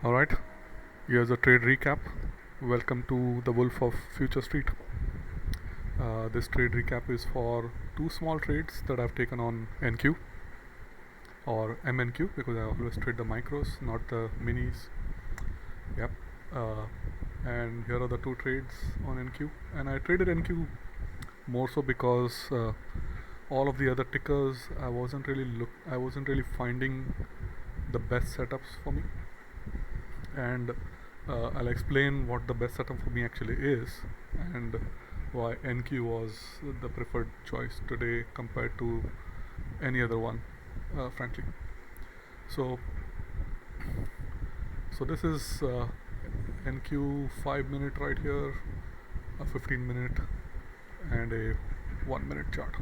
Alright, here's a trade recap. Welcome to the Wolf of Future Street. This trade recap is for two small trades that I've taken on NQ or MNQ because I always trade the micros, not the minis. Yep. And here are the two trades on NQ. And I traded NQ more so because all of the other tickers I wasn't really finding the best setups for me. And I'll explain what the best setup for me actually is and why NQ was the preferred choice today compared to any other one, frankly. So this is NQ 5-minute right here, a 15-minute and a 1-minute chart.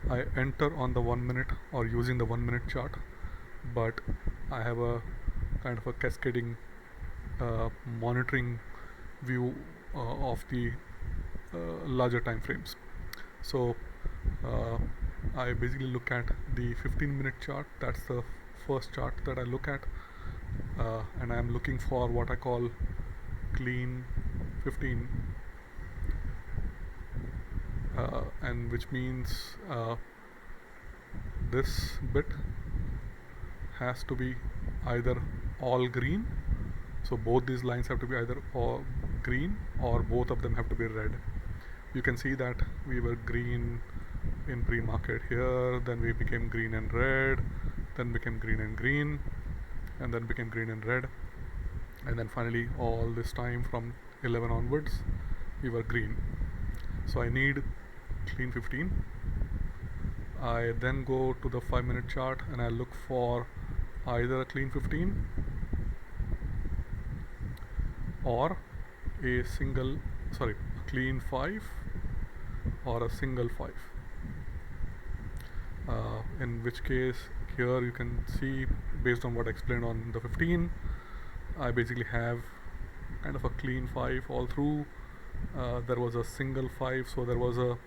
I enter on the 1-minute or using the 1-minute chart, but I have a kind of a cascading monitoring view of the larger time frames. So I basically look at the 15-minute chart. That's the first chart that I look at, and I'm looking for what I call clean 15, and which means this bit has to be either all green, so both these lines have to be either all green or both of them have to be red. You can see that we were green in pre-market here, then we became green and red, then became green and green, and then became green and red, and then finally all this time from 11 onwards we were green. So I need clean 15. I then go to the 5-minute chart and I look for either a clean 15 or a clean 5 or a single 5, in which case here you can see, based on what I explained on the 15, I basically have kind of a clean 5 all through. There was a single 5, so there was a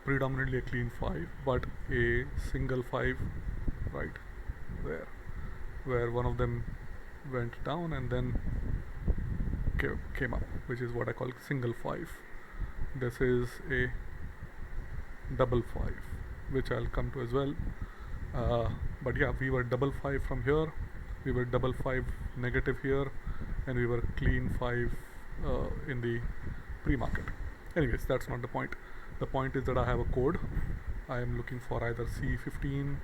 predominantly a clean 5 but a single 5 right there, where one of them went down and then came up, which is what I call single 5. This is a double 5, which I'll come to as well. But yeah, we were double 5 from here, we were double 5 negative here, and we were clean 5 in the pre-market. Anyways, that's not the point. The point is that I have a code. I am looking for either C15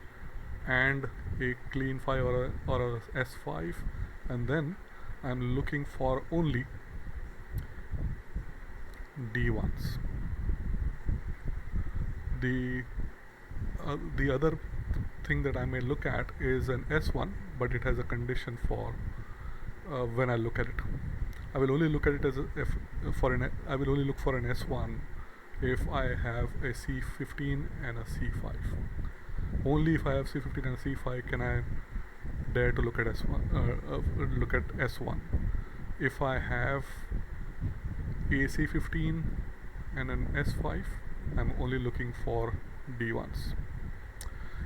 and a clean 5 or a S5, and then I'm looking for only D1s. The other thing that I may look at is an S1, but it has a condition for when I look at it. I will only look at it as I will only look for an S1 if I have a C15 and a C5. Only if I have C15 and a C5 can I dare to look at S1. Look at S1. If I have a C15 and an S5, I'm only looking for D1s.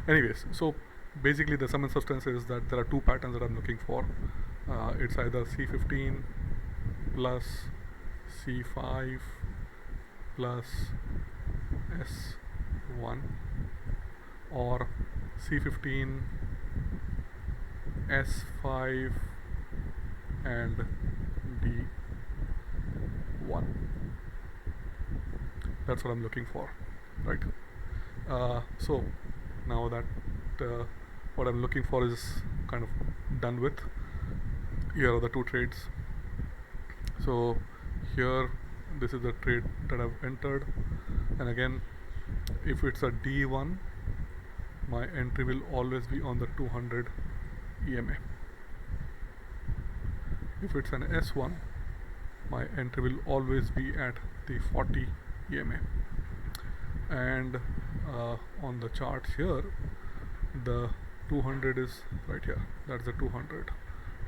Anyways, so basically the sum and substance is that there are two patterns that I'm looking for. It's either C15 plus C5 plus S1 or C15 S5 and D1. That's what I'm looking for, right? So now that what I'm looking for is kind of done with, here are the two trades. So here, this is the trade that I've entered, and again, if it's a D1, my entry will always be on the 200 EMA. If it's an S1, my entry will always be at the 40 EMA. And on the charts here, the 200 is right here, that's the 200,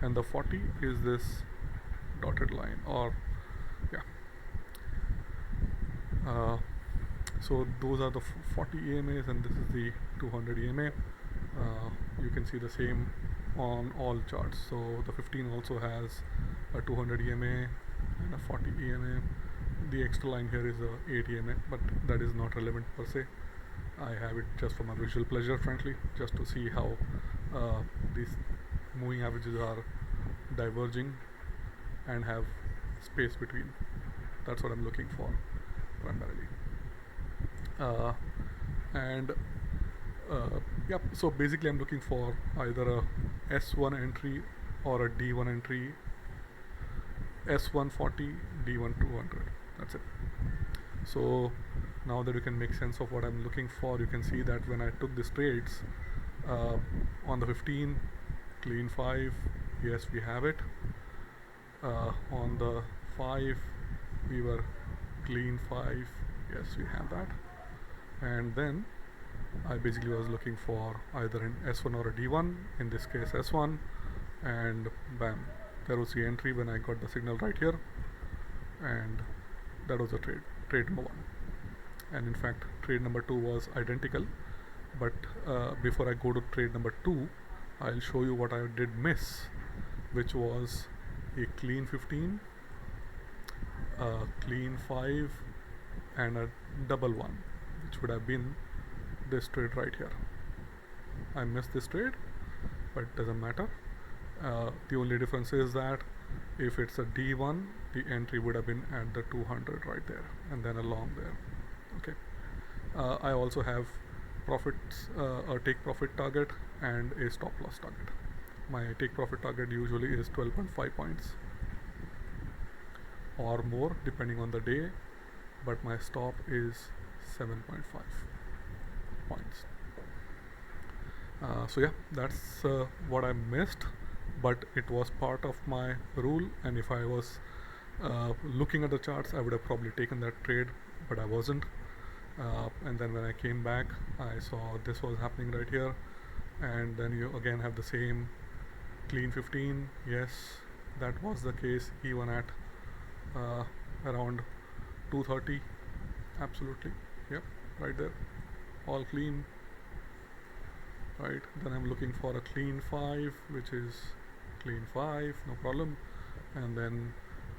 and the 40 is this dotted line, or yeah. So those are the 40 EMAs and this is the 200 EMA. You can see the same on all charts. So the 15 also has a 200 EMA and a 40 EMA. The extra line here is a 8 EMA, but that is not relevant per se. I have it just for my visual pleasure, frankly, just to see how these moving averages are diverging and have space between. That's what I'm looking for primarily. And yep, so basically I'm looking for either a S1 entry or a D1 entry, S140, D1 200. That's it. So now that you can make sense of what I'm looking for, you can see that when I took these trades on the 15, clean 5, yes, we have it. On the 5, we were clean 5, yes, we have that. And then I basically was looking for either an S1 or a D1, in this case S1, and bam, there was the entry when I got the signal right here, and that was a trade number 1. And in fact, trade number 2 was identical, but before I go to trade number 2, I'll show you what I did miss, which was a clean 15, a clean 5, and a double 1, which would have been this trade right here. I missed this trade, but it doesn't matter. The only difference is that if it's a D1, the entry would have been at the 200 right there, and then a long there. Okay. I also have profits, a take profit target and a stop loss target. My take profit target usually is 12.5 points or more depending on the day, but my stop is 7.5 points. So yeah, that's what I missed, but it was part of my rule, and if I was looking at the charts, I would have probably taken that trade, but I wasn't. And then when I came back, I saw this was happening right here, and then you again have the same clean 15. Yes, that was the case even at around 230. Absolutely, yep, right there, all clean. Right, then I'm looking for a clean 5, which is clean 5, no problem, and then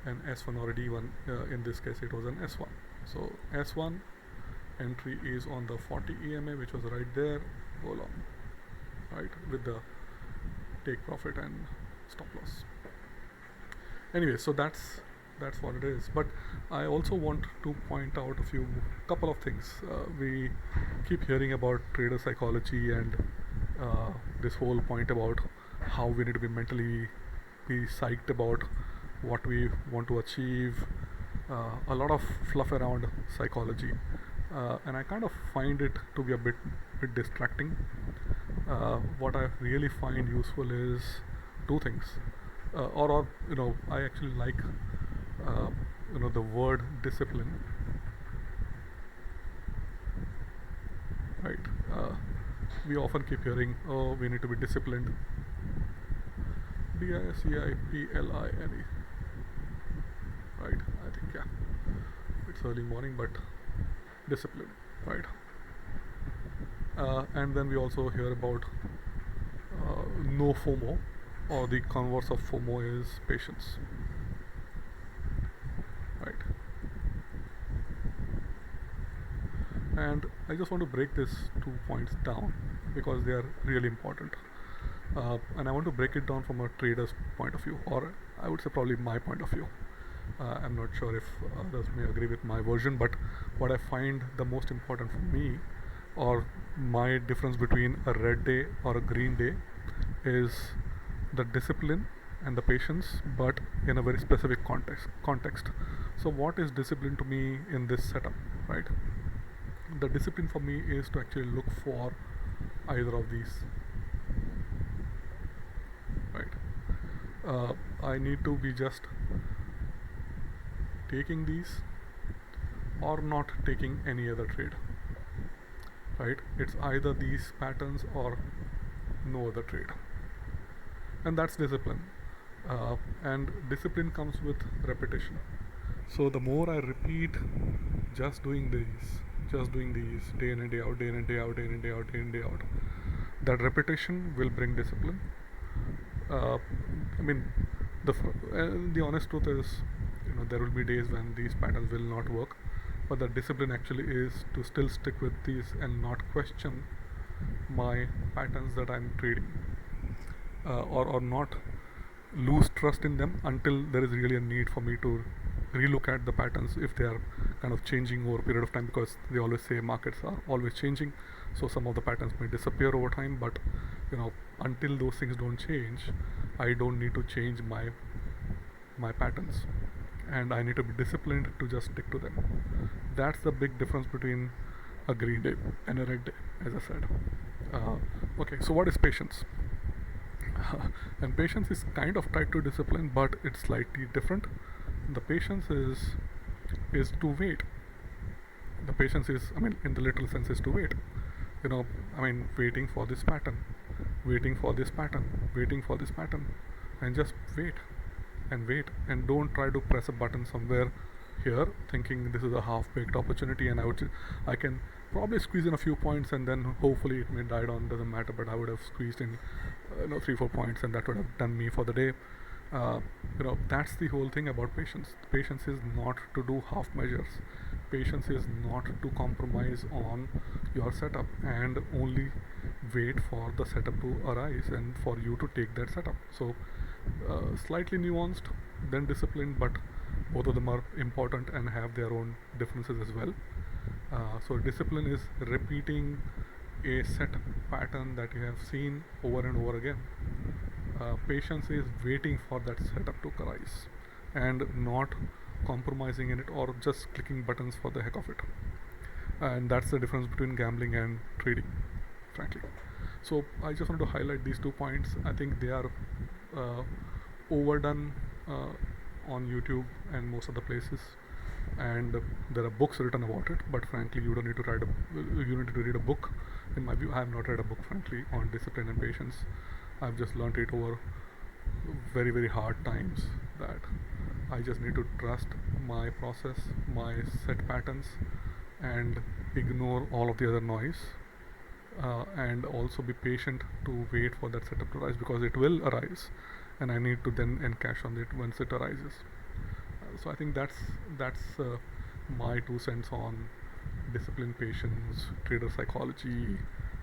an S1 or a D1. In this case it was an S1. So S1 entry is on the 40 EMA, which was right there, go long, right, with the take profit and stop loss. Anyway, so that's what it is. But I also want to point out a couple of things. We keep hearing about trader psychology and this whole point about how we need to be mentally be psyched about what we want to achieve. A lot of fluff around psychology, and I kind of find it to be a bit distracting. What I really find useful is two things, or I actually like the word discipline, right? We often keep hearing, oh, we need to be disciplined. DISCIPLINE, right? I think, yeah, it's early morning, but discipline, right? And then we also hear about no FOMO, or the converse of FOMO is patience, right? And I just want to break these 2 points down because they are really important, and I want to break it down from a trader's point of view, or I would say probably my point of view. I'm not sure if others may agree with my version, but what I find the most important for me, or my difference between a red day or a green day, is the discipline and the patience, but in a very specific context. So what is discipline to me in this setup, right? The discipline for me is to actually look for either of these, right? I need to be just taking these or not taking any other trade, right? It's either these patterns or no other trade, and that's discipline. And discipline comes with repetition. So the more I repeat just doing these day in and day out, day in and day out, day in and day out, day in and day out, that repetition will bring discipline. uh, I mean, the honest truth is, there will be days when these patterns will not work, but the discipline actually is to still stick with these and not question my patterns that I'm trading, or not lose trust in them until there is really a need for me to relook at the patterns if they are kind of changing over a period of time, because they always say markets are always changing, so some of the patterns may disappear over time, but until those things don't change, I don't need to change my patterns, and I need to be disciplined to just stick to them. That's the big difference between a green day and a red day, as I said. Okay, so what is patience? And patience is kind of tied to discipline, but it's slightly different. The patience is to wait. The patience is, I mean, in the literal sense, is to wait. Waiting for this pattern, waiting for this pattern, waiting for this pattern, and just wait and wait, and don't try to press a button somewhere here thinking this is a half-baked opportunity and I can probably squeeze in a few points and then hopefully it may die down, doesn't matter, but I would have squeezed in 3-4 points and that would have done me for the day. That's the whole thing about patience. Patience is not to do half measures. Patience is not to compromise on your setup and only wait for the setup to arise and for you to take that setup. So slightly nuanced than disciplined, but both of them are important and have their own differences as well. So discipline is repeating a set pattern that you have seen over and over again. Patience is waiting for that setup to arise and not compromising in it or just clicking buttons for the heck of it. And that's the difference between gambling and trading, frankly. So I just want to highlight these 2 points. I think they are overdone on YouTube and most other places, and there are books written about it, but frankly you don't need to you need to read a book. In my view, I have not read a book, frankly, on discipline and patience. I've just learned it over very, very hard times, that I just need to trust my process, my set patterns, and ignore all of the other noise, and also be patient to wait for that setup to rise, because it will arise and I need to then encash on it once it arises. So I think that's my 2 cents on discipline, patience, trader psychology,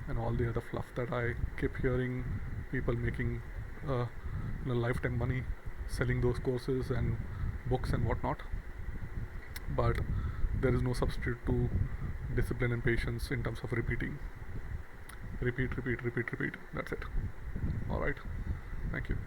and all the other fluff that I keep hearing people making lifetime money selling those courses and books and whatnot. But there is no substitute to discipline and patience in terms of repeating. Repeat. That's it. All right. Thank you.